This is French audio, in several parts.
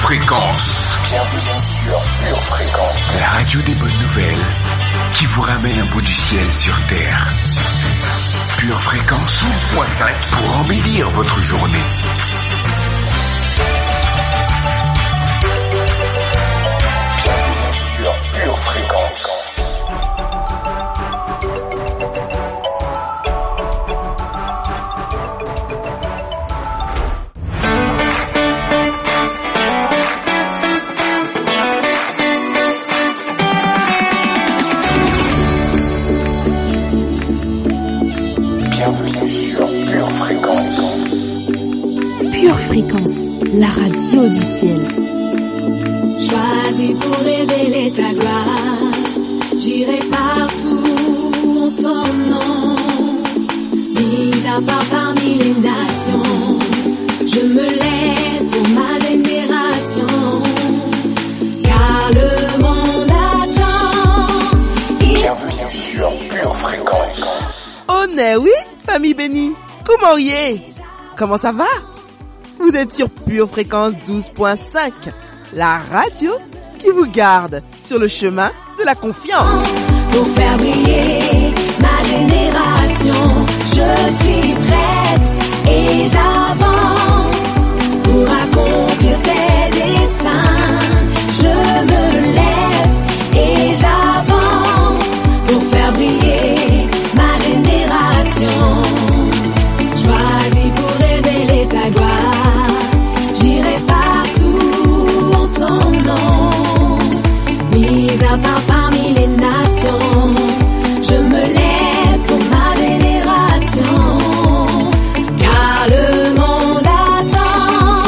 Fréquence. Bienvenue sur Pure Fréquence. La radio des bonnes nouvelles qui vous ramène un bout du ciel sur Terre. Pure Fréquence 12.5 pour embellir votre journée. Bienvenue sur Pure Fréquence. Pure Fréquence, la radio du ciel. Choisis pour révéler ta gloire, j'irai partout en ton nom. Mis à part parmi les nations, je me lève pour ma génération, car le monde attend. Bienvenue sur Pure Fréquence. Oh oui, famille bénie, comment y est? Comment ça va? Vous êtes sur Pure Fréquence 12.5, la radio qui vous garde sur le chemin de la confiance. Pour faire briller ma génération, je suis prête et j'avance pour accomplir tes desseins. Je me lève et j'avance pour faire briller ma génération. Choisis pour révéler ta gloire, j'irai partout en ton nom. Mise à part parmi les nations, je me lève pour ma génération, car le monde attend,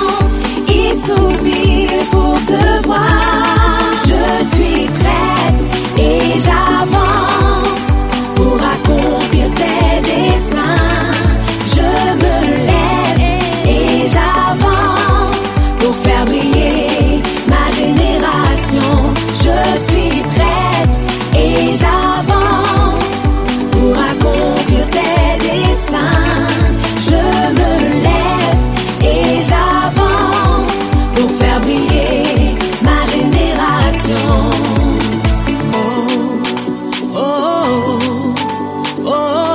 il soupire pour te voir. Je suis prête et j'avance pour accomplir tes desseins. Je me lève et j'avance pour faire briller ma génération. Je suis prête et j'avance pour accomplir tes desseins. Je me lève et j'avance pour faire briller ma génération. Oh, oh, oh, oh,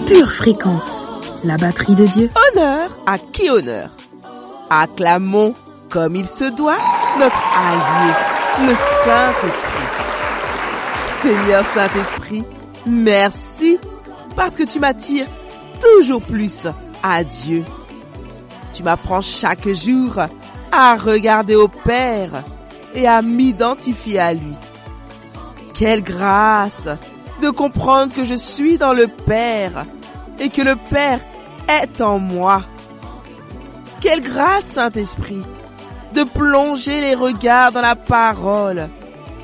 Pure Fréquence, la batterie de Dieu. Honneur à qui honneur? Acclamons comme il se doit notre allié, le Saint-Esprit. Seigneur Saint-Esprit, merci parce que tu m'attires toujours plus à Dieu. Tu m'apprends chaque jour à regarder au Père et à m'identifier à lui. Quelle grâce de comprendre que je suis dans le Père et que le Père est en moi. Quelle grâce, Saint-Esprit, de plonger les regards dans la parole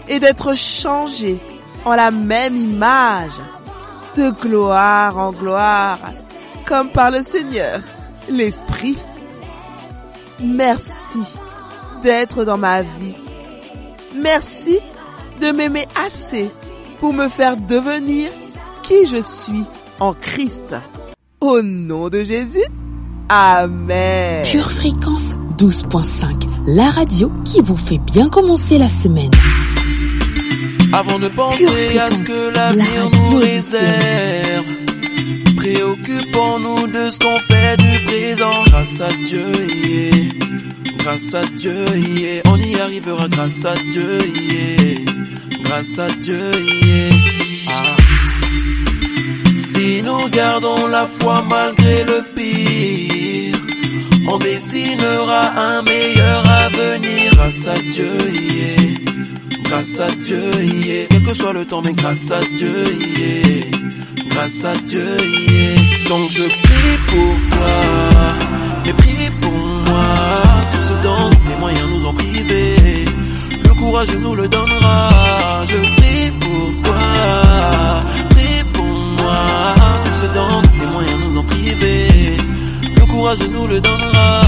et d'être changé en la même image, de gloire en gloire, comme par le Seigneur, l'Esprit. Merci d'être dans ma vie. Merci de m'aimer assez pour me faire devenir qui je suis en Christ. Au nom de Jésus, Amen. Pure Fréquence 12.5, la radio qui vous fait bien commencer la semaine. Avant de penser à ce que l'avenir nous réserve, préoccupons-nous de ce qu'on fait du présent. Grâce à Dieu, yeah. Grâce à Dieu, yeah. On y arrivera grâce à Dieu, yeah. Grâce à Dieu, yeah. Si nous gardons la foi malgré le pire, on dessinera un meilleur avenir. Grâce à Dieu, yeah. Grâce à Dieu, yeah. Quel que soit le temps, mais grâce à Dieu, yeah. Grâce à Dieu, yeah. Donc je prie pour toi, mais prie pour moi. Tout ce dont les moyens nous ont privés, le courage nous le donnera. Je prie pour toi, prie pour moi. Tout ce dont les moyens nous ont privés, le courage nous le donnera.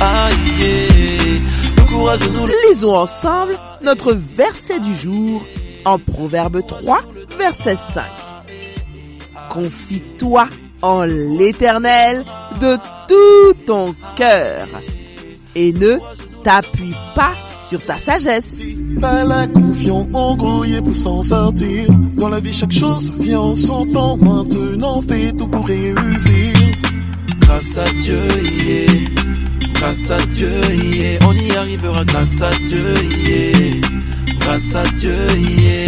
Aïe, le courage nous Lisons ensemble notre verset du jour en Proverbe 3, verset 5. Confie-toi en l'Éternel de tout ton cœur et ne t'appuie pas sur ta sagesse. Pas la confiance embrouillée pour s'en sortir. Dans la vie, chaque chose vient en son temps. Maintenant, fais tout pour réussir. grâce à Dieu, yeah. Grâce à Dieu, yeah. On y arrivera grâce à Dieu, yeah. Grâce à Dieu, yeah.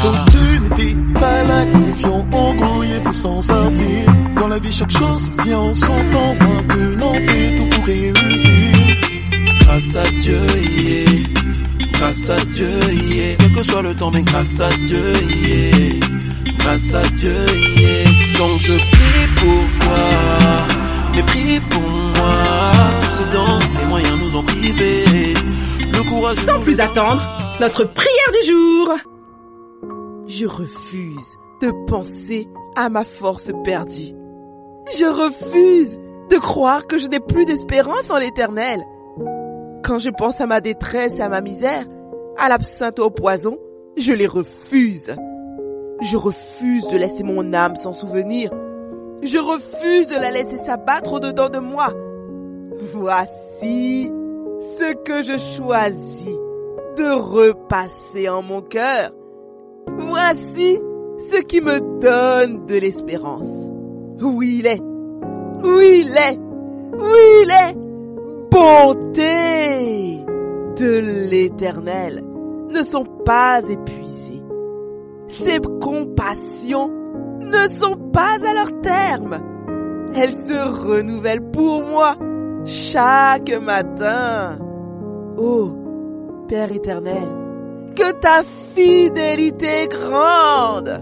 Quand tu n'étais pas la confiance embrouillée pour s'en sortir. Dans la vie, chaque chose vient en son temps. Maintenant, fais tout pour réussir. Grâce à Dieu, yeah. Grâce à Dieu, yeah. Quel que soit le temps, mais grâce à Dieu, yeah. Grâce à Dieu, yeah. Donc je prie pour toi, mais prie pour moi. Tout ce dont les moyens nous ont privés. Le courage. Sans plus attendre, notre prière du jour. Je refuse de penser à ma force perdue. Je refuse de croire que je n'ai plus d'espérance en l'Éternel. Quand je pense à ma détresse et à ma misère, à l'absinthe et au poison, je les refuse. Je refuse de laisser mon âme sans souvenir. Je refuse de la laisser s'abattre au-dedans de moi. Voici ce que je choisis de repasser en mon cœur. Voici ce qui me donne de l'espérance. Oui, il est. Oui, il est. Oui, il est. Bonté de l'Éternel ne sont pas épuisées. Ses compassions ne sont pas à leur terme. Elles se renouvellent pour moi chaque matin. Oh, Père éternel, que ta fidélité est grande.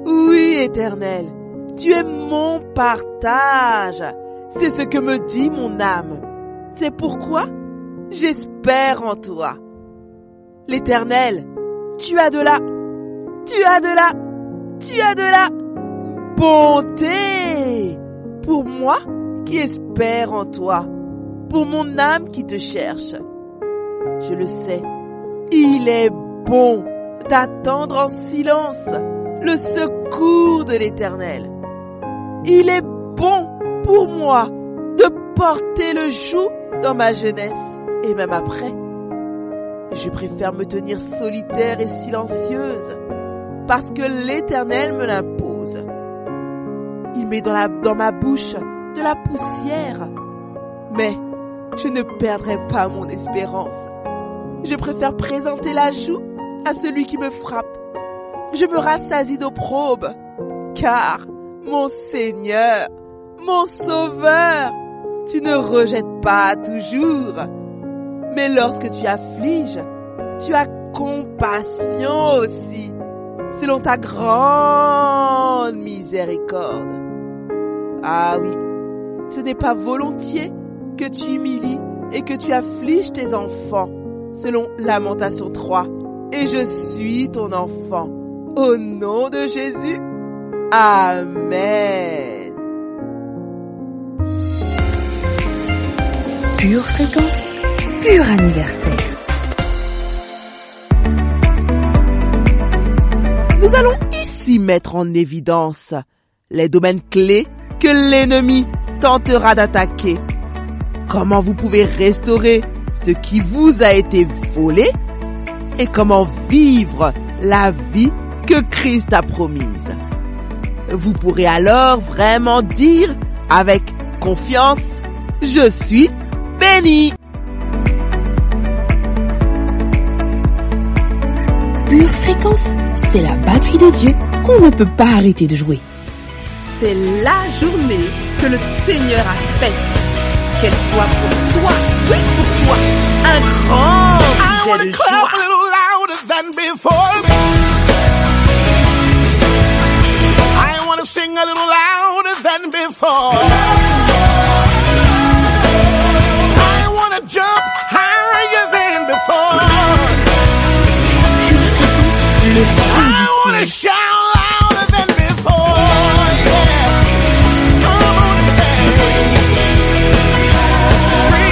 Oui, Éternel, tu es mon partage. C'est ce que me dit mon âme. C'est pourquoi j'espère en toi. L'Éternel, tu as de la bonté pour moi qui espère en toi, pour mon âme qui te cherche. Je le sais, il est bon d'attendre en silence le secours de l'Éternel. Il est bon pour moi de porter le joug dans ma jeunesse et même après. Je préfère me tenir solitaire et silencieuse parce que l'Éternel me l'impose. Il met dans ma bouche de la poussière, mais je ne perdrai pas mon espérance. Je préfère présenter la joue à celui qui me frappe. Je me rassasie d'opprobre, car mon Seigneur, mon Sauveur, tu ne rejettes pas toujours. Mais lorsque tu affliges, tu as compassion aussi, selon ta grande miséricorde. Ah oui, ce n'est pas volontiers que tu humilies et que tu affliges tes enfants, selon Lamentation 3. Et je suis ton enfant, au nom de Jésus. Amen. Pure fréquence, pur anniversaire. Nous allons ici mettre en évidence les domaines clés que l'ennemi tentera d'attaquer. Comment vous pouvez restaurer ce qui vous a été volé et comment vivre la vie que Christ a promise. Vous pourrez alors vraiment dire avec confiance, je suis béni. Pure fréquence, c'est la batterie de Dieu qu'on ne peut pas arrêter de jouer. C'est la journée que le Seigneur a faite. Qu'elle soit pour toi, oui pour toi, un grand sujet de joie. I wanna sing a little louder than before. I wanna jump higher than before. Pure fréquence, le son I du wanna ciel. shout louder than before. Yeah. Come on and say, we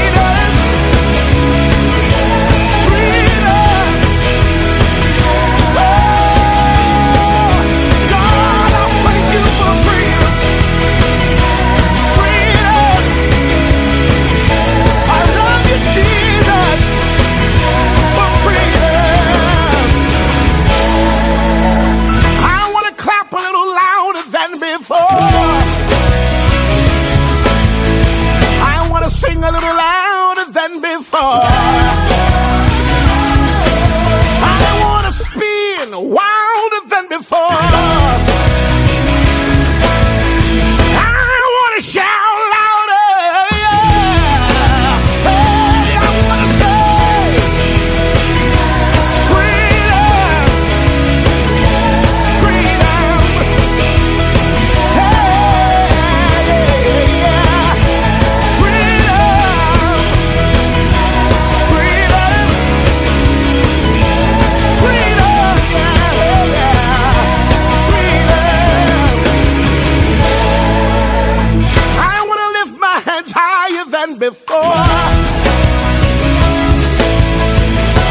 than before.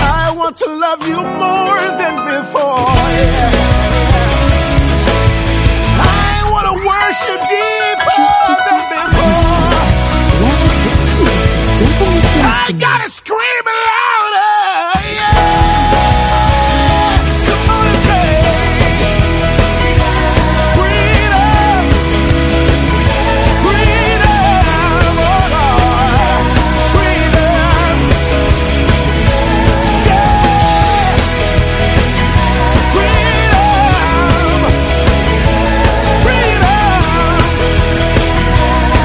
I want to love you more than before. I want to worship deeper than before. I gotta scream it louder. Yeah. Come on and say, freedom, freedom, oh Lord, freedom. Yeah. Freedom, freedom.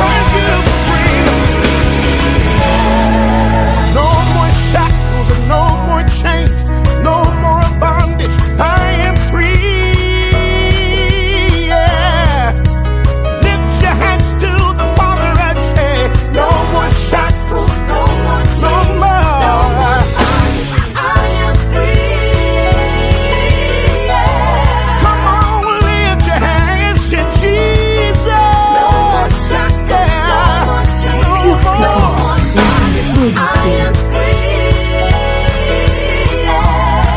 Thank you for freedom. No more shackles and no more chains, no more bondage. I am free. Yeah. Lift your hands to the Father and say, no more shackles, no more chains, no more. I am free. Yeah. Come on, lift your hands to Jesus. No more shackles, no more chains, no more.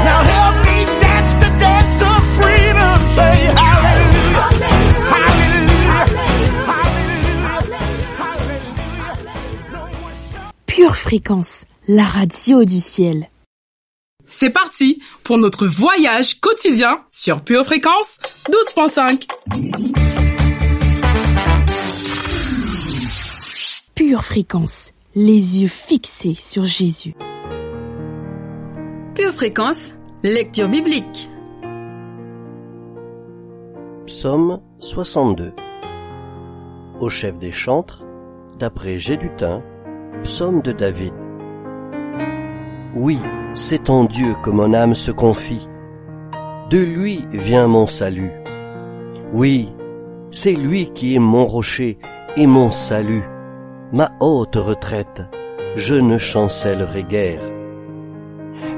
Now help me dance the dance of freedom. Say hallelujah, hallelujah, hallelujah, hallelujah. Pure Fréquence, la radio du ciel. C'est parti pour notre voyage quotidien sur Pure Fréquence 12.5. Pure Fréquence, les yeux fixés sur Jésus. Pure Fréquence, lecture biblique. Psaume 62. Au chef des chantres, d'après Gédutin, psaume de David. Oui, c'est en Dieu que mon âme se confie. De lui vient mon salut. Oui, c'est lui qui est mon rocher et mon salut, ma haute retraite. Je ne chancellerai guère.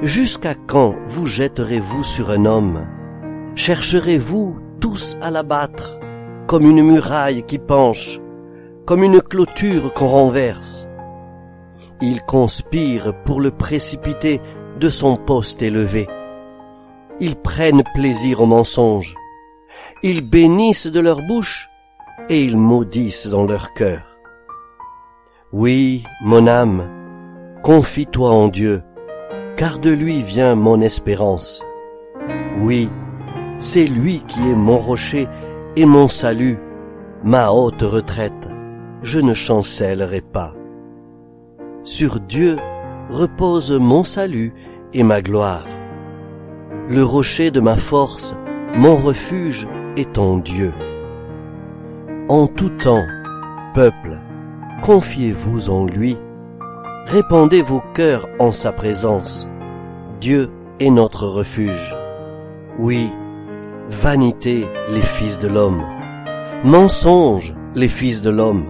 Jusqu'à quand vous jetterez-vous sur un homme? Chercherez-vous tous à l'abattre, comme une muraille qui penche, comme une clôture qu'on renverse? Ils conspirent pour le précipiter de son poste élevé. Ils prennent plaisir au mensonge. Ils bénissent de leur bouche et ils maudissent dans leur cœur. Oui, mon âme, confie-toi en Dieu, car de lui vient mon espérance. Oui, c'est lui qui est mon rocher et mon salut, ma haute retraite. Je ne chancellerai pas. Sur Dieu repose mon salut et ma gloire. Le rocher de ma force, mon refuge est en Dieu. En tout temps, peuple, confiez-vous en lui. Répandez vos cœurs en sa présence. Dieu est notre refuge. Oui, vanité les fils de l'homme, mensonge les fils de l'homme.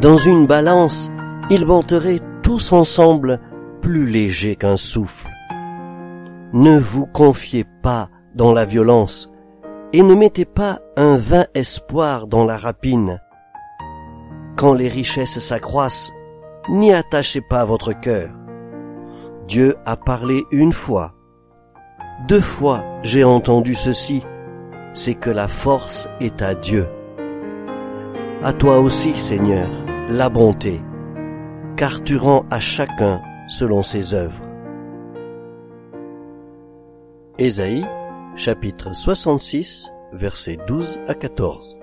Dans une balance, ils monteraient tous ensemble plus légers qu'un souffle. Ne vous confiez pas dans la violence et ne mettez pas un vain espoir dans la rapine. Quand les richesses s'accroissent, n'y attachez pas votre cœur. Dieu a parlé une fois. 2 fois j'ai entendu ceci, c'est que la force est à Dieu. À toi aussi, Seigneur, la bonté, car tu rends à chacun selon ses œuvres. Ésaïe, chapitre 66, versets 12 à 14.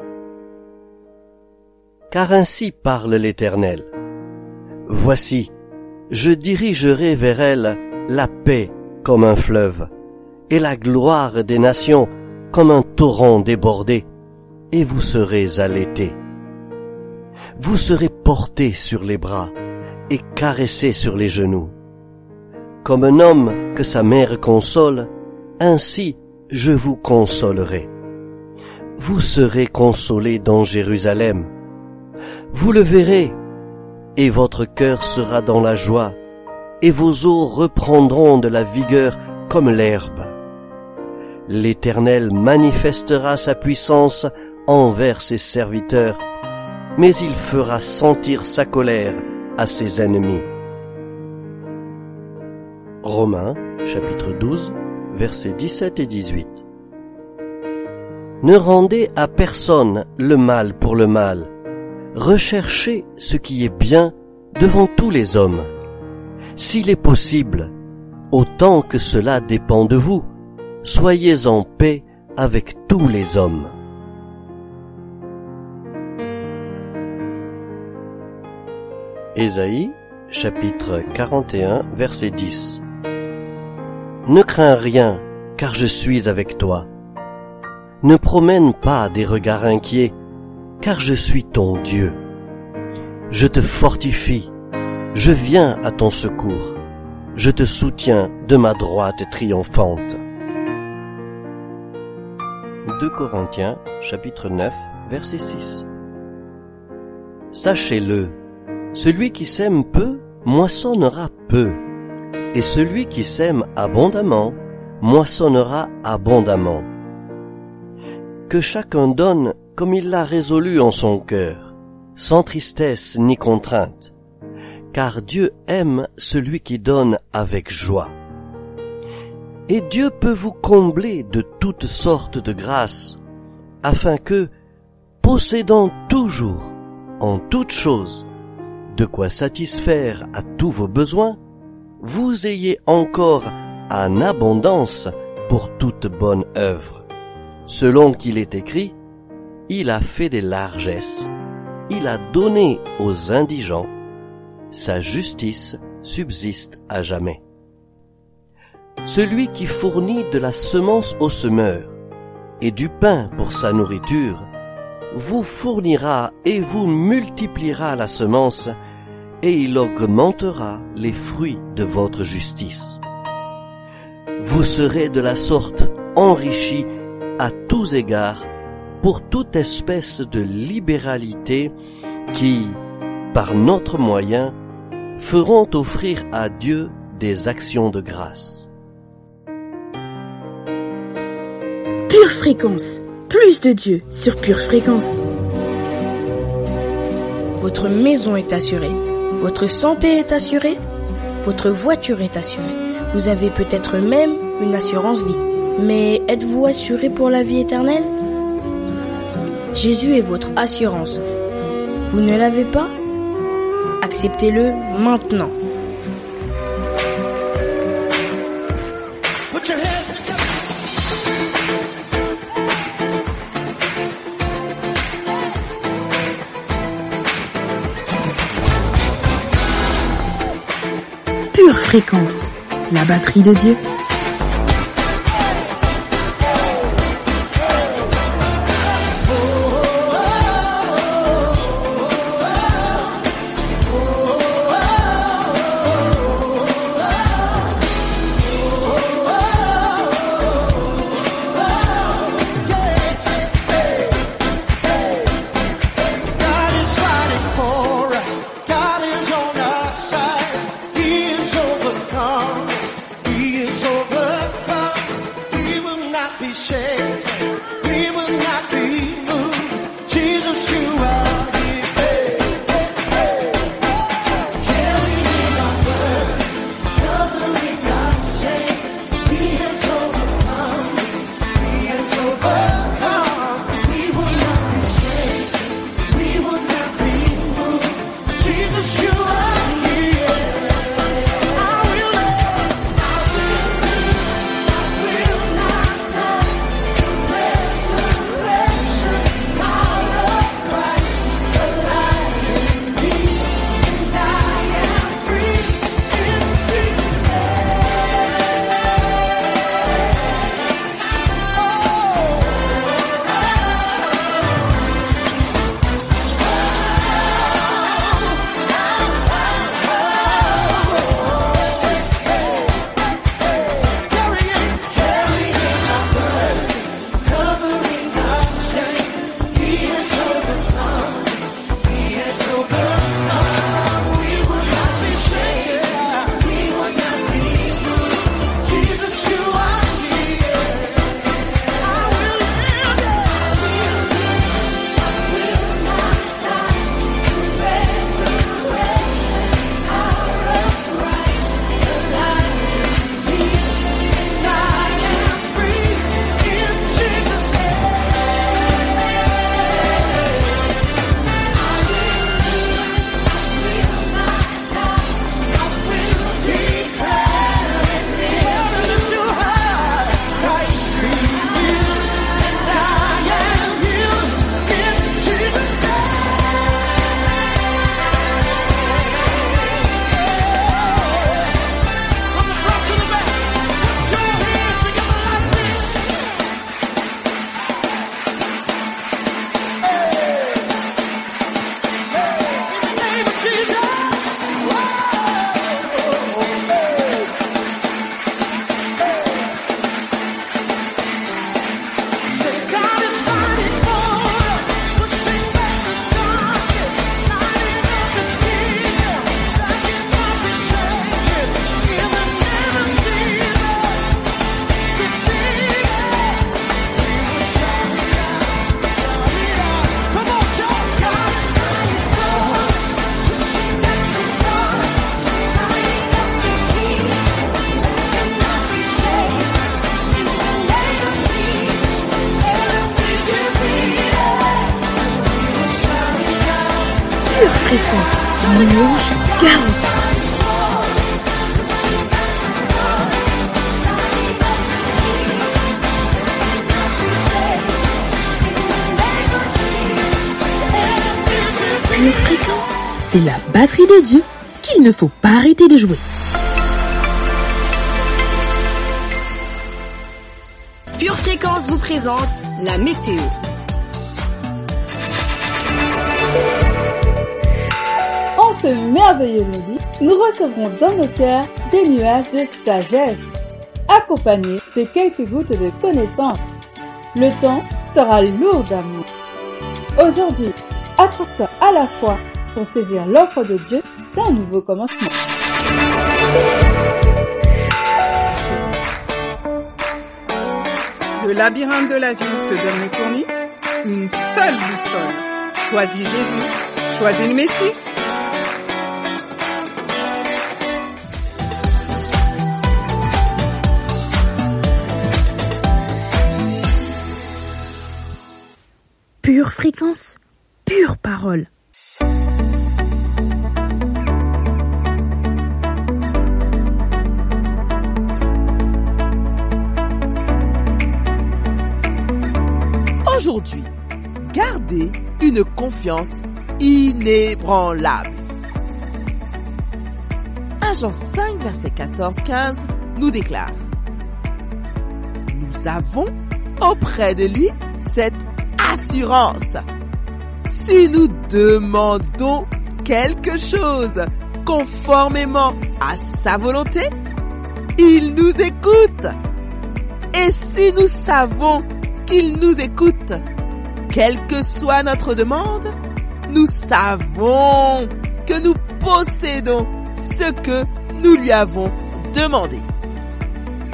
Car ainsi parle l'Éternel. Voici, je dirigerai vers elle la paix comme un fleuve, et la gloire des nations comme un torrent débordé, et vous serez allaités. Vous serez portés sur les bras et caressés sur les genoux. Comme un homme que sa mère console, ainsi je vous consolerai. Vous serez consolés dans Jérusalem. Vous le verrez, et votre cœur sera dans la joie, et vos os reprendront de la vigueur comme l'herbe. L'Éternel manifestera sa puissance envers ses serviteurs, mais il fera sentir sa colère à ses ennemis. Romains, chapitre 12, versets 17 et 18. Ne rendez à personne le mal pour le mal. Recherchez ce qui est bien devant tous les hommes. S'il est possible, autant que cela dépend de vous, soyez en paix avec tous les hommes. Ésaïe, chapitre 41, verset 10. Ne crains rien, car je suis avec toi. Ne promène pas des regards inquiets, car je suis ton Dieu. Je te fortifie, je viens à ton secours, je te soutiens de ma droite triomphante. 2 Corinthiens, chapitre 9, verset 6. Sachez-le, celui qui sème peu, moissonnera peu, et celui qui sème abondamment, moissonnera abondamment. Que chacun donne comme il l'a résolu en son cœur, sans tristesse ni contrainte, car Dieu aime celui qui donne avec joie. Et Dieu peut vous combler de toutes sortes de grâces, afin que, possédant toujours, en toutes choses, de quoi satisfaire à tous vos besoins, vous ayez encore en abondance pour toute bonne œuvre. Selon qu'il est écrit, il a fait des largesses, il a donné aux indigents, sa justice subsiste à jamais. Celui qui fournit de la semence au semeur et du pain pour sa nourriture, vous fournira et vous multipliera la semence, et il augmentera les fruits de votre justice. Vous serez de la sorte enrichis à tous égards pour toute espèce de libéralité qui, par notre moyen, feront offrir à Dieu des actions de grâce. Pure Fréquence, plus de Dieu sur Pure Fréquence. Votre maison est assurée, votre santé est assurée, votre voiture est assurée. Vous avez peut-être même une assurance vie. Mais êtes-vous assuré pour la vie éternelle? Jésus est votre assurance. Vous ne l'avez pas? Acceptez-le maintenant. Put your hands together. Pure Fréquence, la batterie de Dieu. God is on our side. He is overcome. He is overcome. Fréquence, dimanche garanti. Pure Fréquence, c'est la batterie de Dieu qu'il ne faut pas arrêter de jouer. Pure Fréquence vous présente la météo. En ce merveilleux midi, nous recevrons dans nos cœurs des nuages de sagesse, accompagnés de quelques gouttes de connaissance. Le temps sera lourd d'amour. Aujourd'hui, accroche-toi à la foi pour saisir l'offre de Dieu d'un nouveau commencement. Le labyrinthe de la vie te donne le tournis. Une seule boussole. Choisis Jésus. Choisis le Messie. Pure Fréquence, pure parole. Aujourd'hui, gardez une confiance inébranlable. 1 Jean 5, verset 14-15 nous déclare: Nous avons auprès de lui cette assurance. Si nous demandons quelque chose conformément à sa volonté, il nous écoute. Et si nous savons qu'il nous écoute, quelle que soit notre demande, nous savons que nous possédons ce que nous lui avons demandé.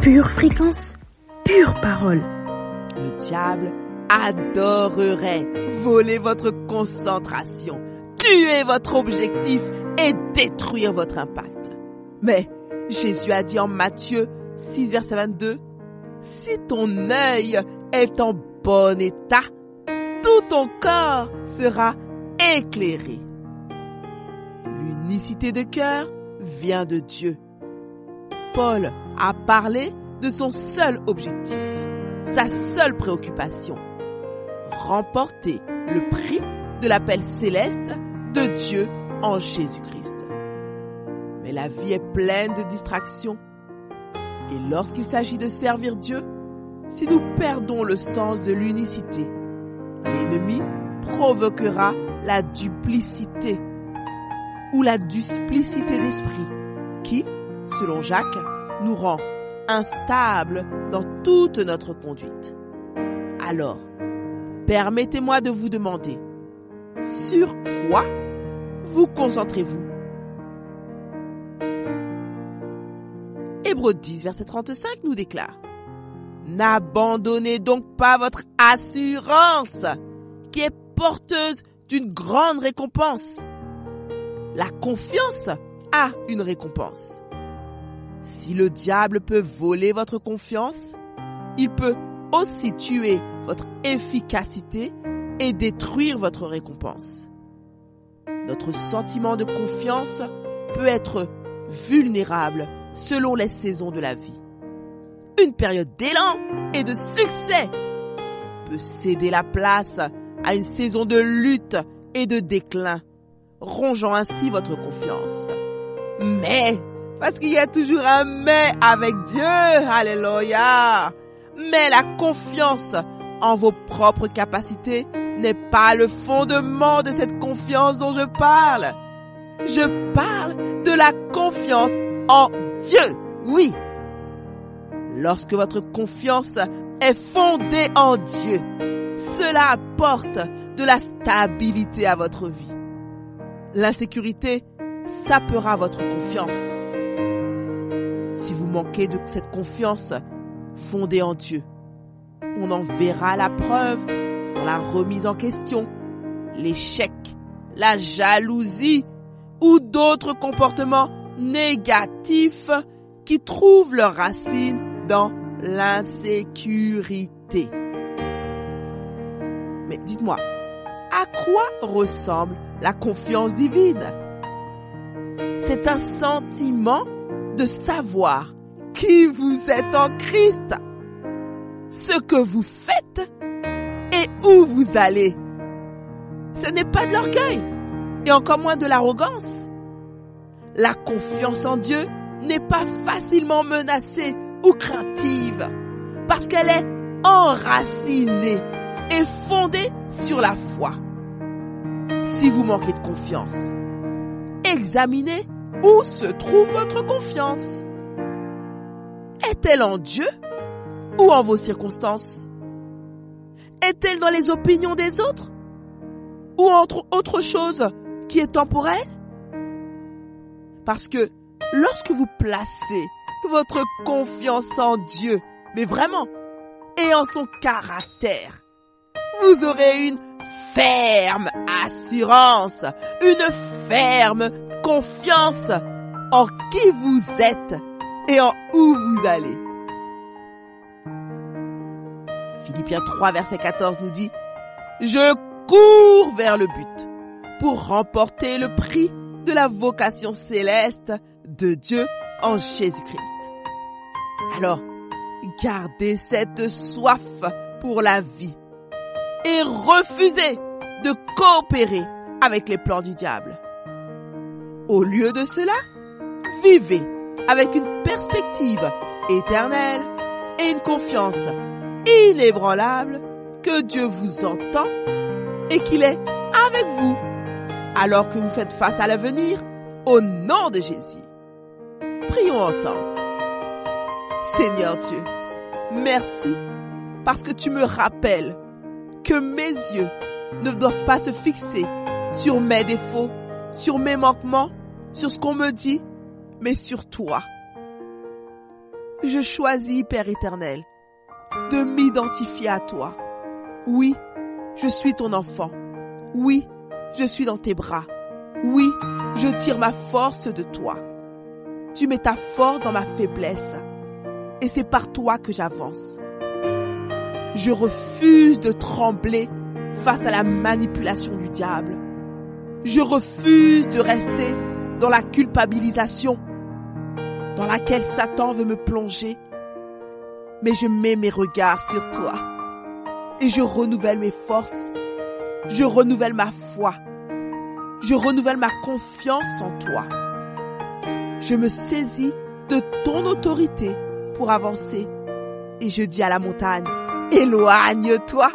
Pure Fréquence, pure parole. Le diable adorerait voler votre concentration, tuer votre objectif et détruire votre impact. Mais Jésus a dit en Matthieu 6, verset 22, « Si ton œil est en bon état, tout ton corps sera éclairé. » L'unicité de cœur vient de Dieu. Paul a parlé de son seul objectif, sa seule préoccupation: remporter le prix de l'appel céleste de Dieu en Jésus-Christ. Mais la vie est pleine de distractions. Et lorsqu'il s'agit de servir Dieu, si nous perdons le sens de l'unicité, l'ennemi provoquera la duplicité ou la duplicité d'esprit qui, selon Jacques, nous rend instables dans toute notre conduite. Alors, permettez-moi de vous demander, sur quoi vous concentrez-vous? Hébreux 10, verset 35 nous déclare: N'abandonnez donc pas votre assurance, qui est porteuse d'une grande récompense. La confiance a une récompense. Si le diable peut voler votre confiance, il peut aussi tuer votre efficacité et détruire votre récompense. Notre sentiment de confiance peut être vulnérable selon les saisons de la vie. Une période d'élan et de succès peut céder la place à une saison de lutte et de déclin, rongeant ainsi votre confiance. Mais, parce qu'il y a toujours un mais avec Dieu, alléluia. Mais la confiance en vos propres capacités n'est pas le fondement de cette confiance dont je parle. Je parle de la confiance en Dieu, oui. Lorsque votre confiance est fondée en Dieu, cela apporte de la stabilité à votre vie. L'insécurité sapera votre confiance. Si vous manquez de cette confiance fondée en Dieu, on en verra la preuve dans la remise en question, l'échec, la jalousie ou d'autres comportements négatifs qui trouvent leurs racines dans l'insécurité. Mais dites-moi, À quoi ressemble la confiance divine? C'est un sentiment de savoir qui vous êtes en Christ, ce que vous faites et où vous allez. Ce n'est pas de l'orgueil et encore moins de l'arrogance. La confiance en Dieu n'est pas facilement menacée ou craintive parce qu'elle est enracinée et fondée sur la foi. Si vous manquez de confiance, examinez où se trouve votre confiance. Est-elle en Dieu ou en vos circonstances? Est-elle dans les opinions des autres ou entre autre chose qui est temporelle? Parce que lorsque vous placez votre confiance en Dieu, mais vraiment, et en son caractère, vous aurez une ferme assurance, une ferme confiance en qui vous êtes et en où vous allez. Philippiens 3, verset 14 nous dit « Je cours vers le but pour remporter le prix de la vocation céleste de Dieu en Jésus-Christ. » Alors, gardez cette soif pour la vie et refusez de coopérer avec les plans du diable. Au lieu de cela, vivez avec une perspective éternelle et une confiance inébranlable que Dieu vous entend et qu'il est avec vous alors que vous faites face à l'avenir au nom de Jésus. Prions ensemble. Seigneur Dieu, merci parce que tu me rappelles que mes yeux ne doivent pas se fixer sur mes défauts, sur mes manquements, sur ce qu'on me dit, mais sur toi. Je choisis, Père éternel, de m'identifier à toi. Oui, je suis ton enfant. Oui, je suis dans tes bras. Oui, je tire ma force de toi. Tu mets ta force dans ma faiblesse. Et c'est par toi que j'avance. Je refuse de trembler face à la manipulation du diable. Je refuse de rester dans la culpabilisation dans laquelle Satan veut me plonger. Mais je mets mes regards sur toi et je renouvelle mes forces. Je renouvelle ma foi. Je renouvelle ma confiance en toi. Je me saisis de ton autorité pour avancer. Et je dis à la montagne, éloigne-toi.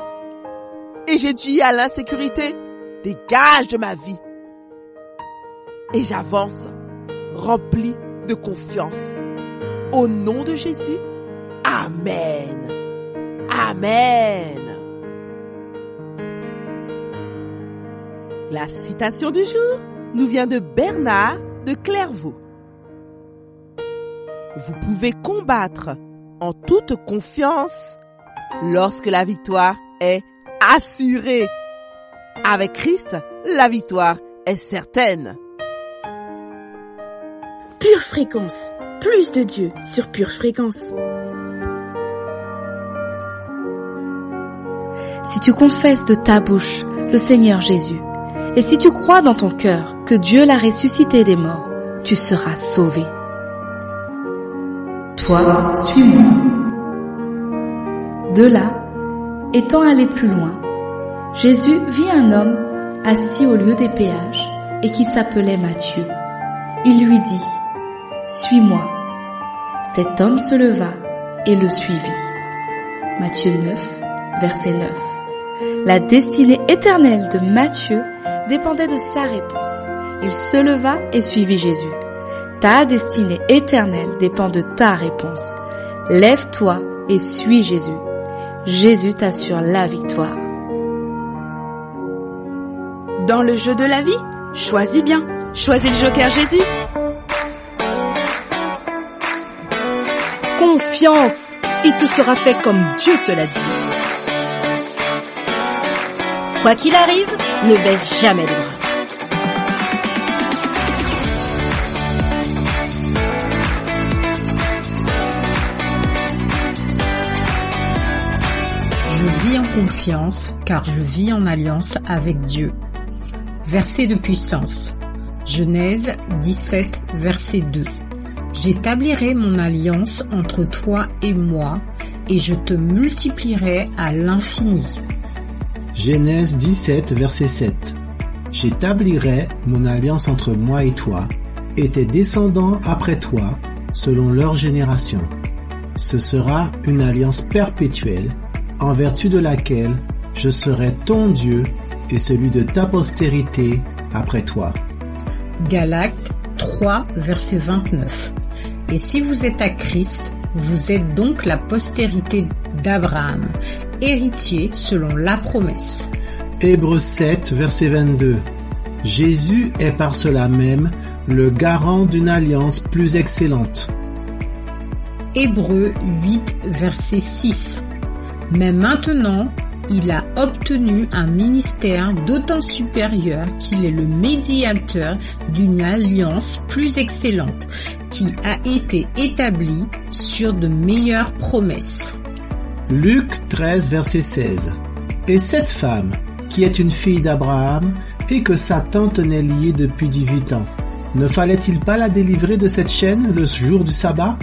Et je dis à l'insécurité, dégage de ma vie. Et j'avance, rempli de confiance. Au nom de Jésus, Amen. Amen. La citation du jour nous vient de Bernard de Clairvaux. Vous pouvez combattre en toute confiance lorsque la victoire est assurée. Avec Christ, la victoire est certaine. Pure Fréquence, plus de Dieu sur Pure Fréquence. Si tu confesses de ta bouche le Seigneur Jésus, et si tu crois dans ton cœur que Dieu l'a ressuscité des morts, tu seras sauvé. Toi, suis-moi. De là, étant allé plus loin, Jésus vit un homme assis au lieu des péages et qui s'appelait Matthieu. Il lui dit, « Suis-moi ». Cet homme se leva et le suivit. Matthieu 9, verset 9. La destinée éternelle de Matthieu dépendait de sa réponse. Il se leva et suivit Jésus. Ta destinée éternelle dépend de ta réponse. Lève-toi et suis Jésus. Jésus t'assure la victoire. Dans le jeu de la vie, choisis bien. Choisis le joker Jésus. Confiance, il te sera fait comme Dieu te l'a dit. Quoi qu'il arrive, ne baisse jamais les bras. Je vis en confiance car je vis en alliance avec Dieu. Verset de puissance. Genèse 17, verset 2. J'établirai mon alliance entre toi et moi, et je te multiplierai à l'infini. Genèse 17, verset 7. J'établirai mon alliance entre moi et toi, et tes descendants après toi, selon leur génération. Ce sera une alliance perpétuelle, en vertu de laquelle je serai ton Dieu et celui de ta postérité après toi. Galates 3, verset 29. Et si vous êtes à Christ, vous êtes donc la postérité d'Abraham, héritier selon la promesse. Hébreux 7, verset 22. Jésus est par cela même le garant d'une alliance plus excellente. Hébreux 8, verset 6. Mais maintenant, il a obtenu un ministère d'autant supérieur qu'il est le médiateur d'une alliance plus excellente, qui a été établie sur de meilleures promesses. Luc 13, verset 16. Et cette femme, qui est une fille d'Abraham, et que Satan tenait liée depuis 18 ans, ne fallait-il pas la délivrer de cette chaîne le jour du sabbat?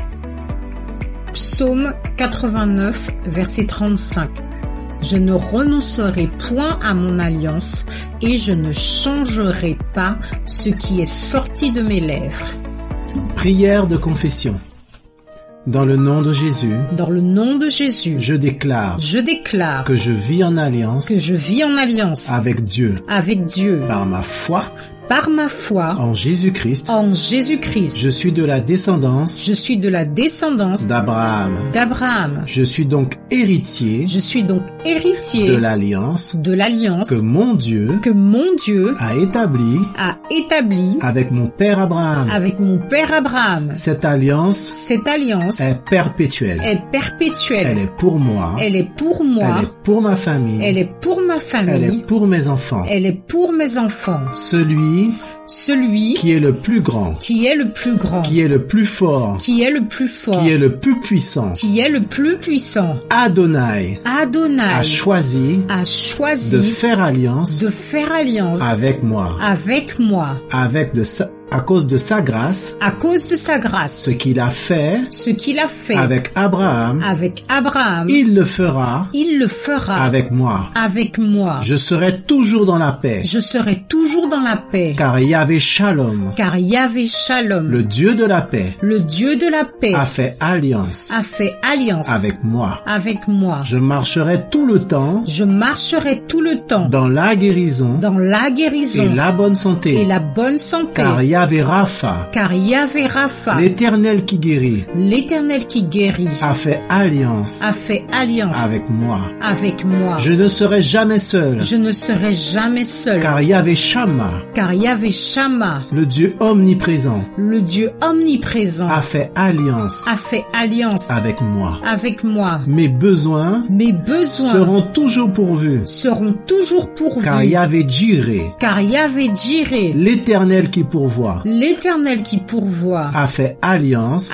Psaume 89, verset 35. Je ne renoncerai point à mon alliance et je ne changerai pas ce qui est sorti de mes lèvres. Prière de confession. Dans le nom de Jésus, je déclare que je vis en alliance avec Dieu, par ma foi en Jésus-Christ, je suis de la descendance d'Abraham. Je suis donc héritier de l'alliance que mon Dieu a établie avec mon père Abraham. Cette alliance est perpétuelle. Elle est pour moi. Elle est pour ma famille. Elle est pour mes enfants. Celui qui est le plus grand, qui est le plus fort, qui est le plus puissant, Adonai a choisi de faire alliance avec moi, à cause de sa grâce, ce qu'il a fait avec Abraham, il le fera avec moi. Je serai toujours dans la paix. Car Yahvé Shalom, le Dieu de la paix, a fait alliance avec moi. Je marcherai tout le temps dans la guérison et la bonne santé. Car Yahvé Rapha, l'Éternel qui guérit, a fait alliance avec moi. Je ne serai jamais seul. Car Yahvé Shammah, le Dieu omniprésent, a fait alliance avec moi. Mes besoins seront toujours pourvus. Car Yahvé Jireh, l'Éternel qui pourvoit, a fait alliance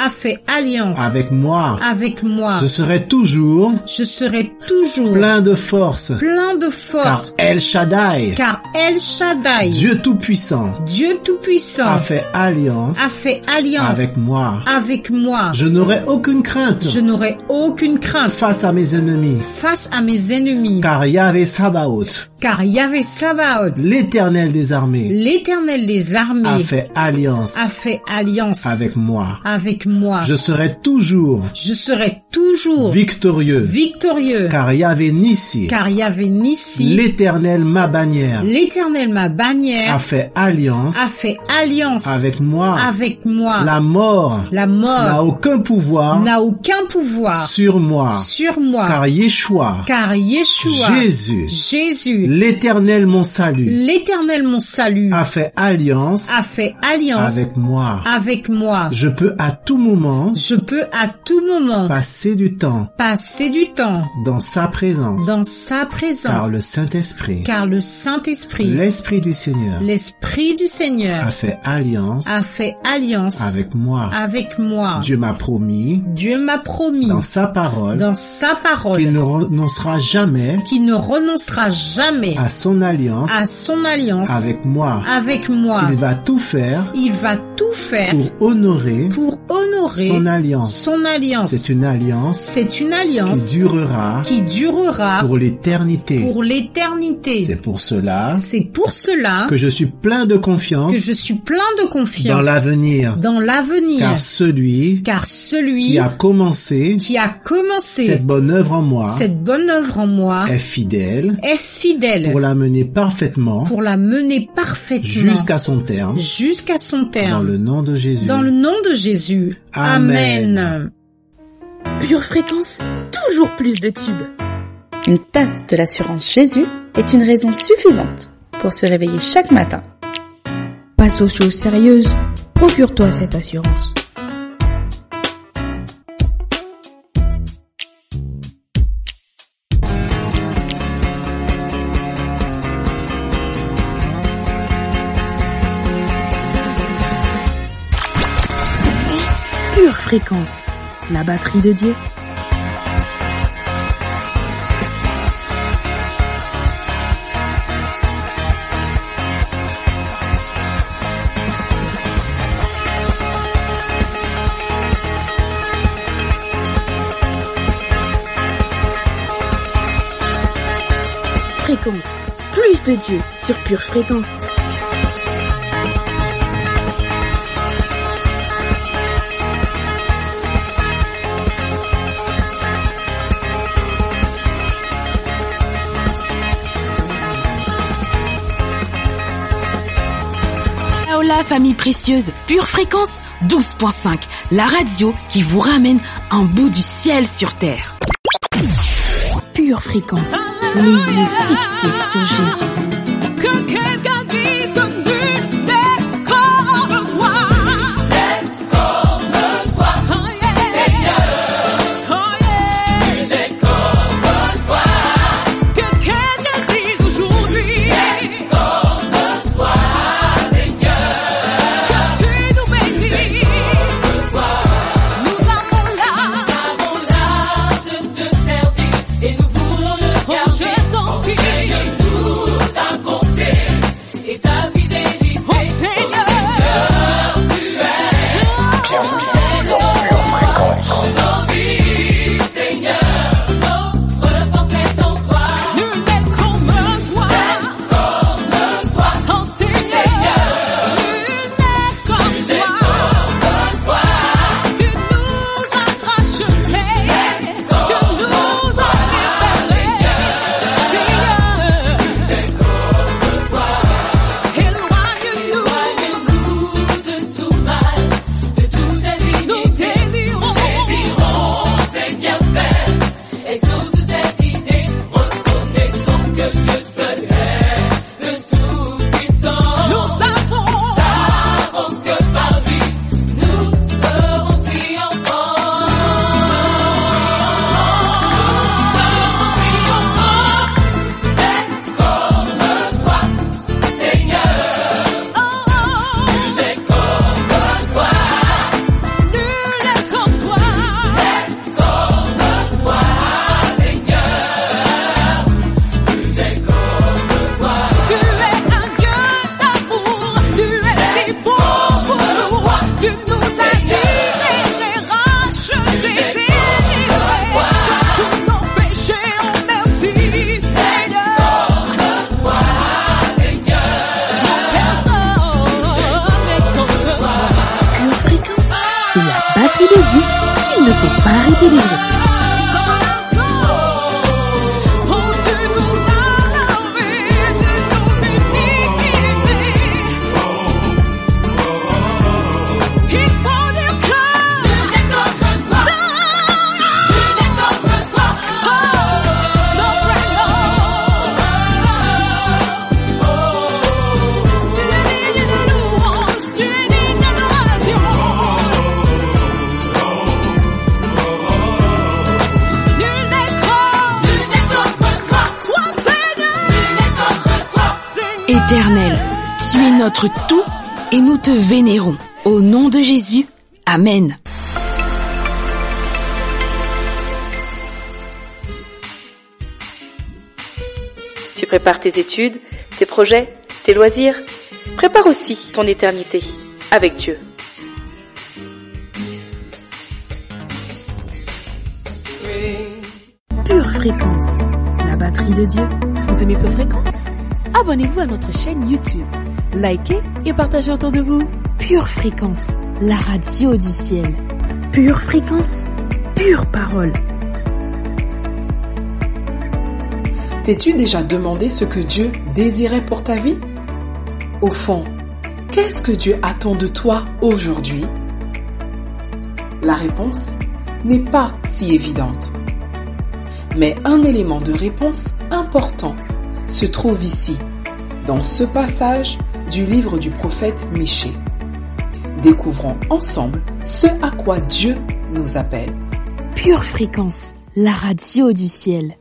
avec moi. Je serai toujours plein de force. Car El Shaddai, Dieu Tout-Puissant, a fait alliance avec moi. Je n'aurai aucune crainte face à mes ennemis. Car Yahvé Sabaoth, l'Éternel des armées, a fait alliance avec moi. Je serai toujours victorieux. Car Yahvé Nissi, l'Éternel ma bannière, a fait alliance avec moi. La mort n'a aucun pouvoir sur moi. Car Yeshua, Jésus, l'Éternel mon salut, a fait alliance fait alliance avec moi. Avec moi. Je peux à tout moment passer du temps dans sa présence. Car le Saint-Esprit l'Esprit du Seigneur a fait alliance avec moi. Dieu m'a promis dans sa parole qu'il ne renoncera jamais à son alliance avec moi. Il va tout faire pour honorer son alliance. C'est une alliance qui durera pour l'éternité. C'est pour cela que je suis plein de confiance dans l'avenir. Car celui qui a commencé cette bonne œuvre en moi est fidèle pour la mener parfaitement jusqu'à son terme. Dans le nom de Jésus. Amen. Pure Fréquence, toujours plus de tubes. Une tasse de l'assurance Jésus est une raison suffisante pour se réveiller chaque matin. Passe aux choses sérieuses, procure-toi cette assurance. Pure Fréquence, la batterie de Dieu. Fréquence, plus de Dieu sur Pure Fréquence. Hola famille précieuse, Pure Fréquence 12.5, la radio qui vous ramène un bout du ciel sur terre. Pure Fréquence, les yeux fixés sur Jésus. Que quelqu'un dise que nul n'est comme toi. Oh yeah. Seigneur. Oh yeah. Nul n'est comme toi. Que quelqu'un dise aujourd'hui. Comme toi, Seigneur. Que tu nous bénis. Nous avons l'art de te servir et nous voulons le garder. Je t'en prie. Tu es notre tout et nous te vénérons. Au nom de Jésus, Amen. Tu prépares tes études, tes projets, tes loisirs. Prépare aussi ton éternité avec Dieu. Pure Fréquence, la batterie de Dieu. Vous aimez Pure Fréquence? Abonnez-vous à notre chaîne YouTube. Likez et partagez autour de vous. Pure Fréquence, la radio du ciel. Pure Fréquence, pure parole. T'es-tu déjà demandé ce que Dieu désirait pour ta vie? Au fond, qu'est-ce que Dieu attend de toi aujourd'hui? La réponse n'est pas si évidente. Mais un élément de réponse important se trouve ici, dans ce passage du livre du prophète Michée. Découvrons ensemble ce à quoi Dieu nous appelle. Pure Fréquence, la radio du ciel.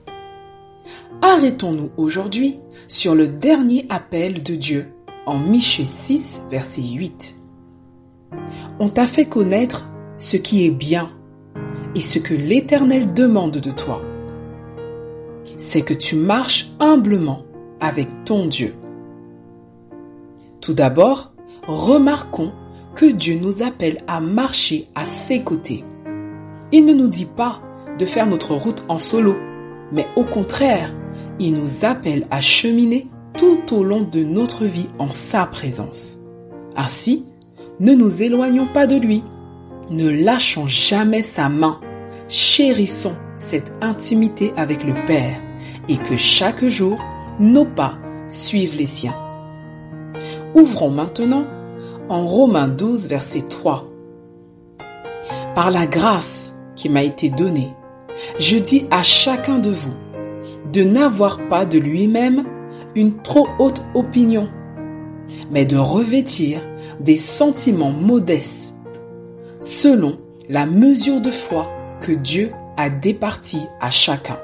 Arrêtons-nous aujourd'hui sur le dernier appel de Dieu en Michée 6, verset 8. On t'a fait connaître ce qui est bien et ce que l'Éternel demande de toi. C'est que tu marches humblement avec ton Dieu. Tout d'abord, remarquons que Dieu nous appelle à marcher à ses côtés. Il ne nous dit pas de faire notre route en solo, mais au contraire, il nous appelle à cheminer tout au long de notre vie en sa présence. Ainsi, ne nous éloignons pas de lui, ne lâchons jamais sa main, chérissons cette intimité avec le Père et que chaque jour, nos pas suivent les siens. Ouvrons maintenant en Romains 12, verset 3. Par la grâce qui m'a été donnée, je dis à chacun de vous de n'avoir pas de lui-même une trop haute opinion, mais de revêtir des sentiments modestes, selon la mesure de foi que Dieu a départie à chacun.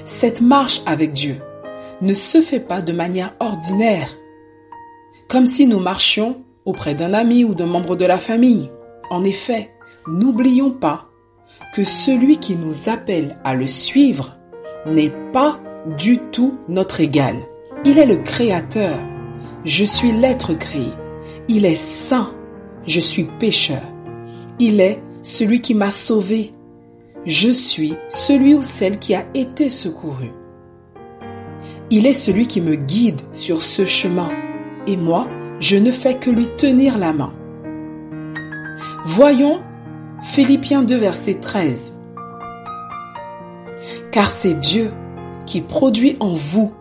Cette marche avec Dieu ne se fait pas de manière ordinaire, comme si nous marchions auprès d'un ami ou d'un membre de la famille. En effet, n'oublions pas que celui qui nous appelle à le suivre n'est pas du tout notre égal. Il est le Créateur. Je suis l'être créé. Il est saint. Je suis pécheur. Il est celui qui m'a sauvé. Je suis celui ou celle qui a été secouru. Il est celui qui me guide sur ce chemin. Et moi, je ne fais que lui tenir la main. Voyons Philippiens 2, verset 13. Car c'est Dieu qui produit en vous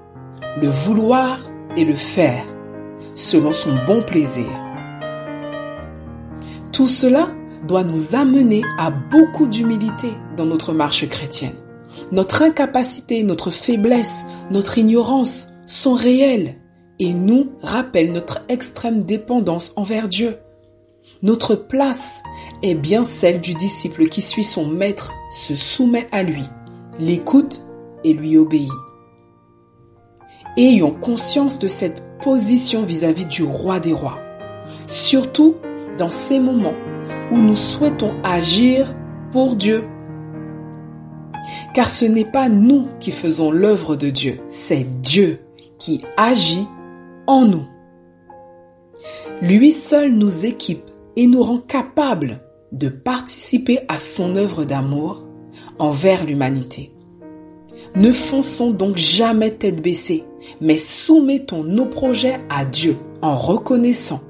le vouloir et le faire, selon son bon plaisir. Tout cela doit nous amener à beaucoup d'humilité dans notre marche chrétienne. Notre incapacité, notre faiblesse, notre ignorance sont réelles et nous rappellent notre extrême dépendance envers Dieu. Notre place est bien celle du disciple qui suit son maître, se soumet à lui, l'écoute et lui obéit. Ayons conscience de cette position vis-à-vis du roi des rois, surtout dans ces moments où nous souhaitons agir pour Dieu. Car ce n'est pas nous qui faisons l'œuvre de Dieu, c'est Dieu qui agit en nous. Lui seul nous équipe et nous rend capables de participer à son œuvre d'amour envers l'humanité. Ne fonçons donc jamais tête baissée, mais soumettons nos projets à Dieu en reconnaissant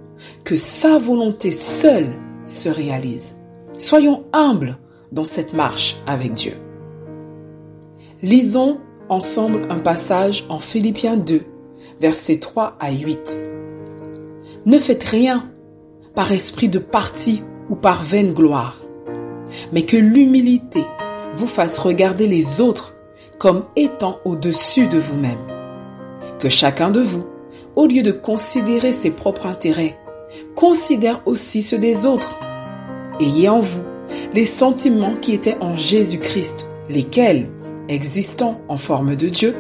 que sa volonté seule se réalise. Soyons humbles dans cette marche avec Dieu. Lisons ensemble un passage en Philippiens 2, versets 3 à 8. Ne faites rien par esprit de parti ou par vaine gloire, mais que l'humilité vous fasse regarder les autres comme étant au-dessus de vous-même. Que chacun de vous, au lieu de considérer ses propres intérêts, considère aussi ceux des autres. Ayez en vous les sentiments qui étaient en Jésus-Christ, lesquels, existant en forme de Dieu,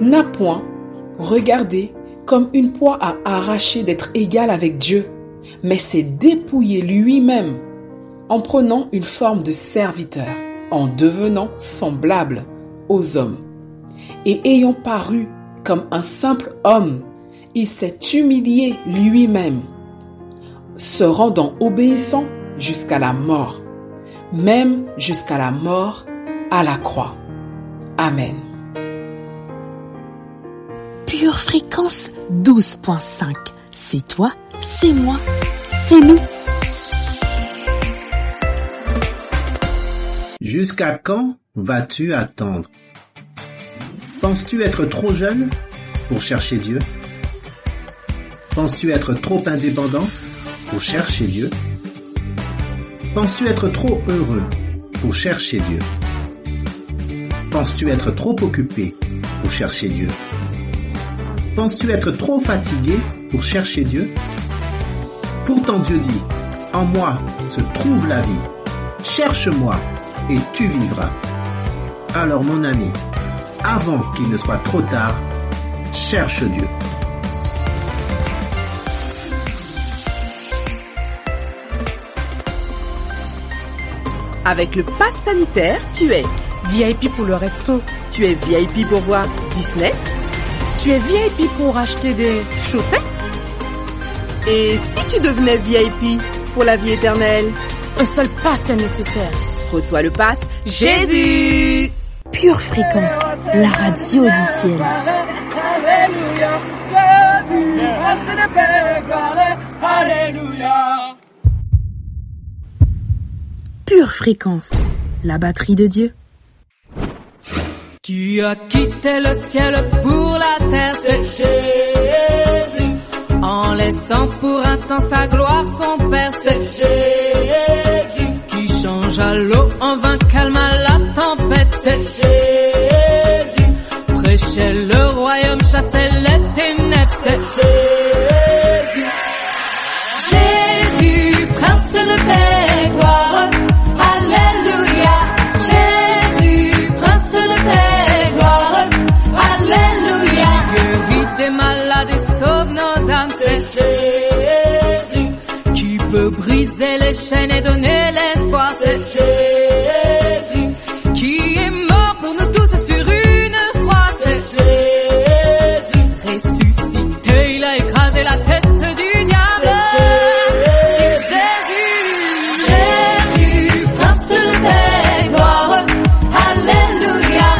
n'a point regardé comme une proie à arracher d'être égal avec Dieu, mais s'est dépouillé lui-même en prenant une forme de serviteur, en devenant semblable aux hommes. Et ayant paru comme un simple homme, il s'est humilié lui-même, se rendant obéissant jusqu'à la mort, même jusqu'à la mort à la croix. Amen. Pure fréquence 12.5. C'est toi, c'est moi, c'est nous. Jusqu'à quand vas-tu attendre? Penses-tu être trop jeune pour chercher Dieu? Penses-tu être trop indépendant pour chercher Dieu? Penses-tu être trop heureux pour chercher Dieu? Penses-tu être trop occupé pour chercher Dieu? Penses-tu être trop fatigué pour chercher Dieu? Pourtant Dieu dit, en moi se trouve la vie. Cherche-moi et tu vivras. Alors mon ami, avant qu'il ne soit trop tard, cherche Dieu. Avec le pass sanitaire, tu es VIP pour le resto. Tu es VIP pour voir Disney. Tu es VIP pour acheter des chaussettes. Et si tu devenais VIP pour la vie éternelle? Un seul pass est nécessaire. Reçois le pass Jésus. Pure fréquence, la radio du ciel. Pure fréquence, la batterie de Dieu. Tu as quitté le ciel pour la terre, c'est Jésus. En laissant pour un temps sa gloire, son Père, c'est Jésus. Qui changea l'eau en vin, calma la tempête, c'est Jésus. Prêchait le royaume, chassait les ténèbres, c'est Jésus. Jésus, prince de paix, gloire, alléluia. Jésus, prince de paix, gloire, alléluia. Qui guérit des malades et sauve nos âmes, c'est Jésus. Qui peut briser les chaînes et donner l'espoir, c'est Jésus. Qui est mort pour nous tous sur une croix, c'est Jésus. Ressuscité, il a écrasé la tête du diable. C'est Jésus. Jésus, prince de paix, gloire, alléluia.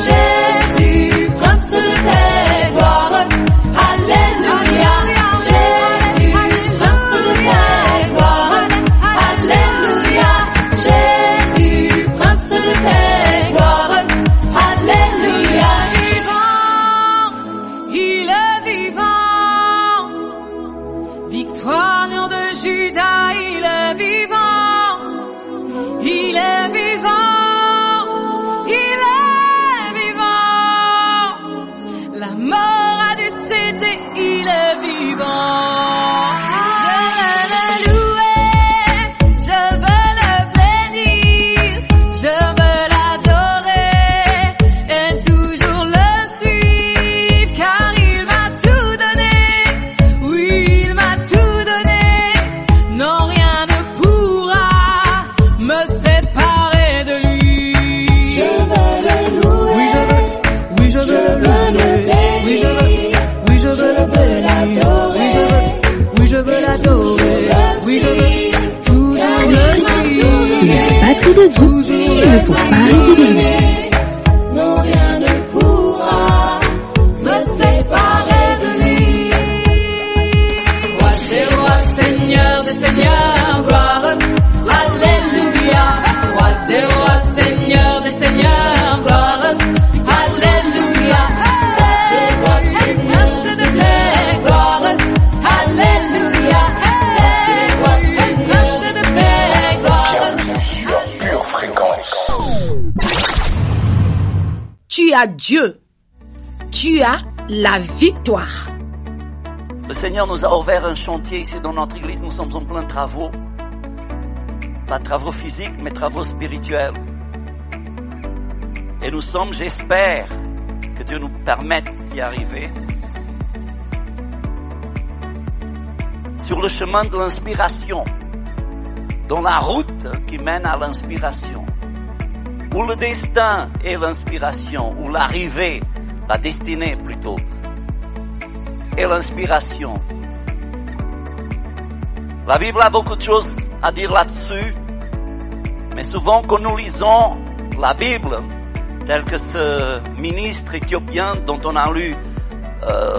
Jésus, prince de paix, gloire, alléluia. Jésus, prince de paix, gloire, alléluia. Jésus, prince de paix, gloire, alléluia. Il est vivant, victoire lion de Juda, il est vivant, il est vivant, il est vivant. La mort a dû céder, il est vivant. Je veux le louer, je veux le bénir, je veux l'adorer et toujours le suivre, car il m'a tout donné, oui il m'a tout donné. Non, rien ne pourra me séparer de lui. Je veux le louer, oui je veux, oui je veux le louer, oui je veux, oui je veux le bénir, oui je veux, oui je veux l'adorer, oui je veux toujours le suivre. C'est la batterie de Dieu qu'il ne faut pas arrêter de jouer. Non, rien ne pourra me séparer de lui. Roi des rois, Seigneur des seigneurs, gloire, alléluia. Roi des rois, Seigneur des seigneurs, gloire, alléluia. Roi des rois, Seigneur de paix, gloire, alléluia. Roi Seigneur de paix, gloire. Bienvenue sur Pure Fréquence. Tu as Dieu. Tu as la victoire. Le Seigneur nous a ouvert un chantier ici dans notre église. Nous sommes en plein travaux. Pas travaux physiques, mais travaux spirituels. Et nous sommes, j'espère, que Dieu nous permette d'y arriver. sur le chemin de l'inspiration, dans la route qui mène à l'inspiration, où le destin est l'inspiration, où l'arrivée, la destinée plutôt, est l'inspiration. La Bible a beaucoup de choses à dire là-dessus, mais souvent quand nous lisons la Bible, tel que ce ministre éthiopien dont on a lu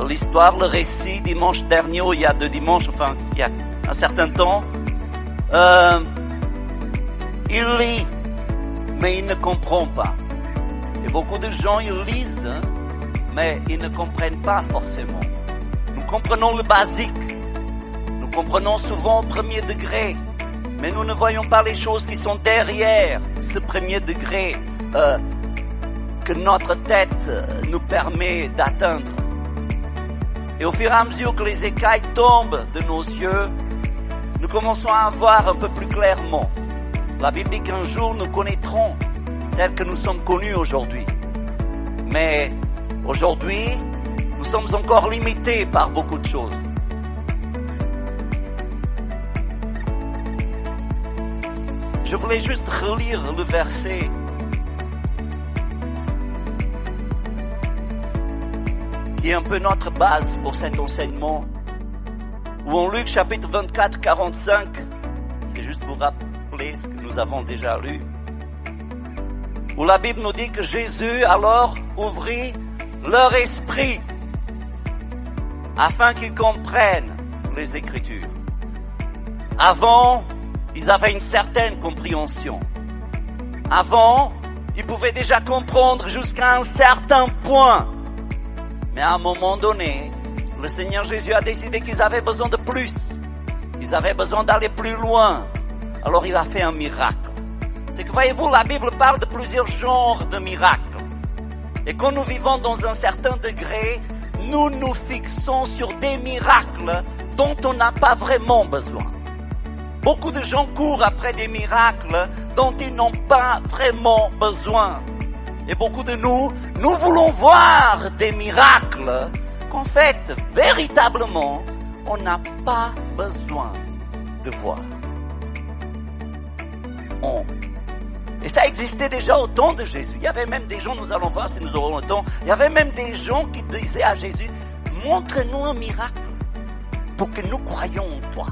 l'histoire, le récit dimanche dernier, ou il y a 2 dimanches, enfin il y a un certain temps, il lit, mais il ne comprend pas. Et beaucoup de gens, ils lisent, mais ils ne comprennent pas forcément. Nous comprenons le basique, nous comprenons souvent au premier degré, mais nous ne voyons pas les choses qui sont derrière ce premier degré que notre tête nous permet d'atteindre. Et au fur et à mesure que les écailles tombent de nos yeux, nous commençons à voir un peu plus clairement. La Bible dit qu'un jour nous connaîtrons tel que nous sommes connus aujourd'hui. Mais aujourd'hui, nous sommes encore limités par beaucoup de choses. Je voulais juste relire le verset qui est un peu notre base pour cet enseignement, où en Luc chapitre 24, 45, c'est juste vous rappeler ce que nous avons déjà lu, où la Bible nous dit que Jésus alors ouvrit leur esprit afin qu'ils comprennent les Écritures. Avant, ils avaient une certaine compréhension. Avant, ils pouvaient déjà comprendre jusqu'à un certain point. Mais à un moment donné, le Seigneur Jésus a décidé qu'ils avaient besoin de plus. Ils avaient besoin d'aller plus loin. Alors il a fait un miracle. C'est que voyez-vous, la Bible parle de plusieurs genres de miracles. Et quand nous vivons dans un certain degré, nous nous fixons sur des miracles dont on n'a pas vraiment besoin. Beaucoup de gens courent après des miracles dont ils n'ont pas vraiment besoin. Et beaucoup de nous voulons voir des miracles qu'en fait, véritablement, on n'a pas besoin de voir. Et ça existait déjà au temps de Jésus. Il y avait même des gens, nous allons voir si nous aurons le temps, il y avait même des gens qui disaient à Jésus, montre-nous un miracle pour que nous croyions en toi.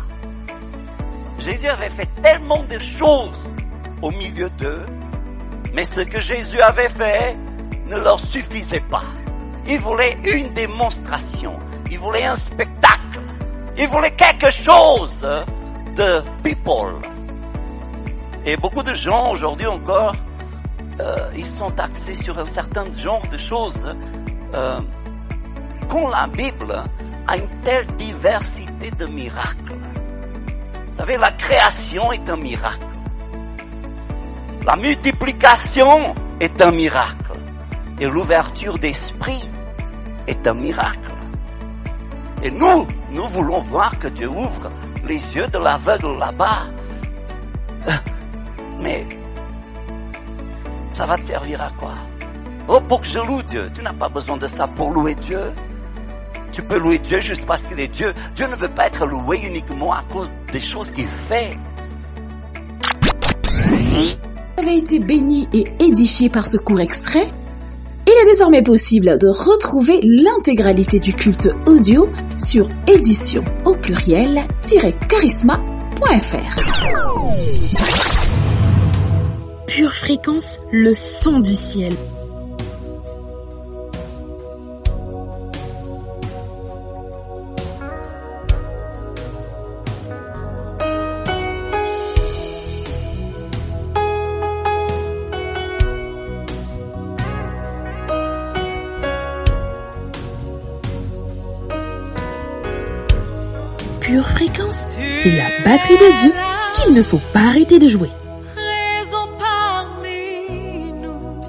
Jésus avait fait tellement de choses au milieu d'eux, mais ce que Jésus avait fait ne leur suffisait pas. Ils voulaient une démonstration, ils voulaient un spectacle, ils voulaient quelque chose de people. Et beaucoup de gens aujourd'hui encore, ils sont axés sur un certain genre de choses. Quand la Bible a une telle diversité de miracles. Vous savez, la création est un miracle. La multiplication est un miracle. Et l'ouverture d'esprit est un miracle. Et nous voulons voir que Dieu ouvre les yeux de l'aveugle là-bas. Mais ça va te servir à quoi? Oh, pour que je loue Dieu. Tu n'as pas besoin de ça pour louer Dieu. Tu peux louer Dieu juste parce qu'il est Dieu. Dieu ne veut pas être loué uniquement à cause des choses qu'il fait. Vous avez été béni et édifié par ce court extrait? Il est désormais possible de retrouver l'intégralité du culte audio sur édition au pluriel-charisma.fr. Pure Fréquence, le son du ciel. Pure Fréquence, c'est la batterie de Dieu qu'il ne faut pas arrêter de jouer. Raison parmi nous,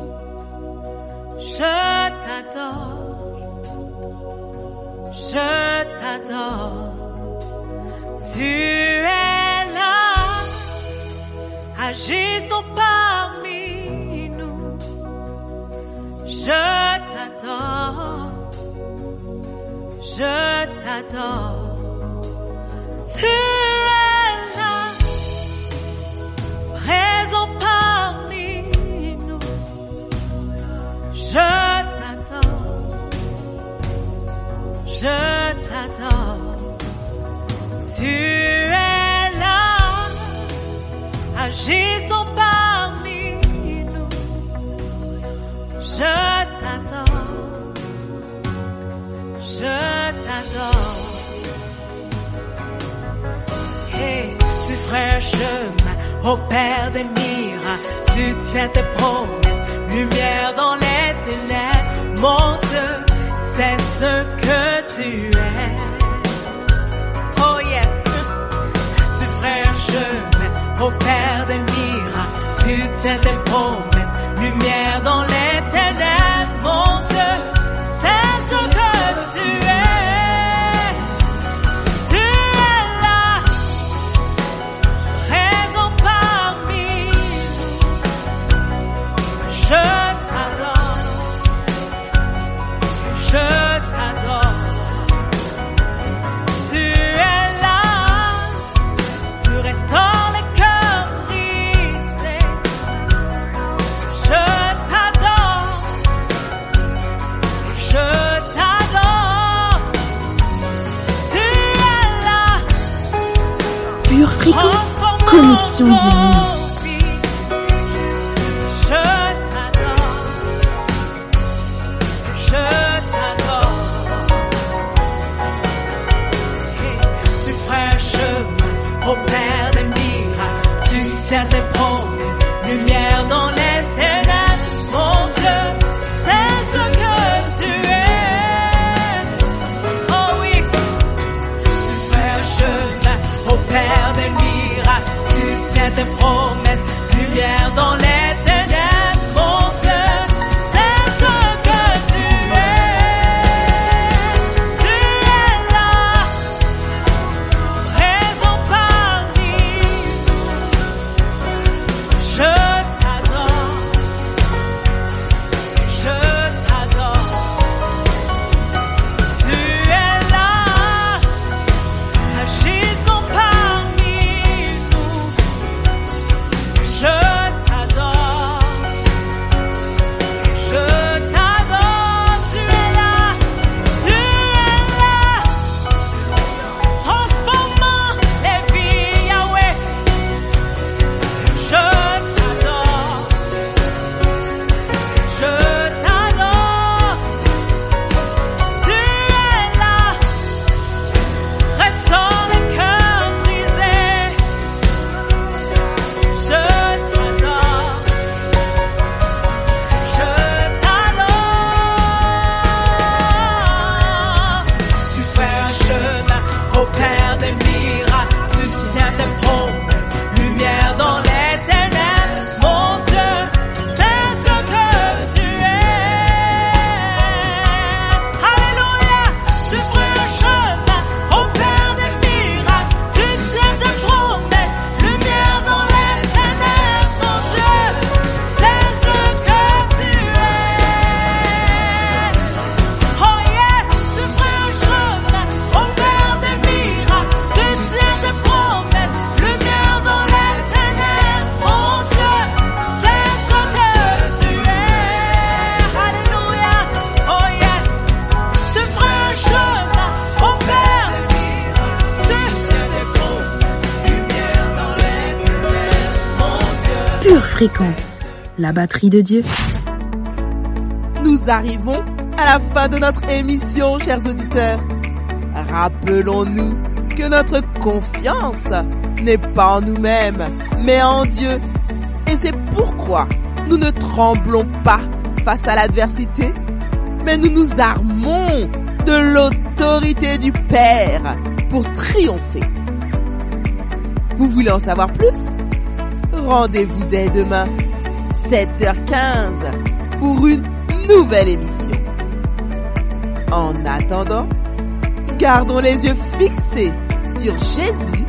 je t'adore, tu es là, agissons parmi nous, je t'adore, Tu es là, présent parmi nous. Je t'adore, tu es là, agissant parmi nous. Je t'adore. Et tu ferais un chemin au Père des miracles, tu tiens tes promesses, lumière dans les ténèbres, mon Dieu. C'est ce que tu es. Oh yes. Tu ferais un chemin au Père des miracles. Tu tiens tes promesses, lumière dans les ténèbres, mon Dieu. C'est ce que tu es. Tu es là, présent parmi nous. Je t'adore. Tu es là, tu restaures les cœurs brisés. Je t'adore. Tu es là. Pure fréquence, connexion divine. Au Père des miracles, tu tiens tes promesses, lumière dans les ténèbres, mon Dieu, c'est ce que tu es. Oh oui, tu fais un chemin au Père des miracles, tu tiens tes promesses, lumière dans les ténèbres, mon Dieu, c'est ce que tu es. Tu es là, présent parmi nous. Je t'adore. Tu es là, agissant parmi nous. Je t'adore. Tu es là, transformant les vies, Yahweh. Je t'adore. Tu es là, restaure les cœurs brisés. Je t'adore. Tu fais un chemin au Père des miracles, tu tiens tes promesses, lumière dans les ténèbres, mon Dieu, c'est ce que tu es. Alléluia, tu fais un chemin au Père des miracles, tu tiens tes promesses, lumière dans les ténèbres, mon Dieu, c'est ce que tu es. Oh yeah, tu fais un chemin au Père des miracles, tu tiens tes promesses, lumière dans les ténèbres, mon Dieu, c'est ce que tu es. Alléluia, oh yes, tu fais un chemin au Père des miracles, tu tiens tes promesses, lumière dans les ténèbres, mon Dieu. Pure fréquence, la batterie de Dieu. Nous arrivons à la fin de notre émission, chers auditeurs. Rappelons-nous que notre confiance n'est pas en nous-mêmes, mais en Dieu. Et c'est pourquoi nous ne tremblons pas face à l'adversité, mais nous nous armons de l'autorité du Père pour triompher. Vous voulez en savoir plus? Rendez-vous dès demain, 7h15, pour une nouvelle émission. En attendant, gardons les yeux fixés sur Jésus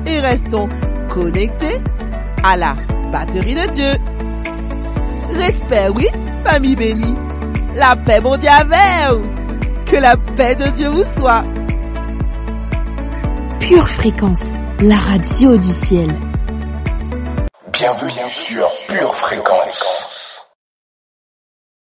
et restons connectés à la batterie de Dieu. Respect, oui, famille bénie. La paix, mon Dieu, avec vous. Que la paix de Dieu vous soit. Pure Fréquence, la radio du ciel. Bienvenue sur Pure Fréquence.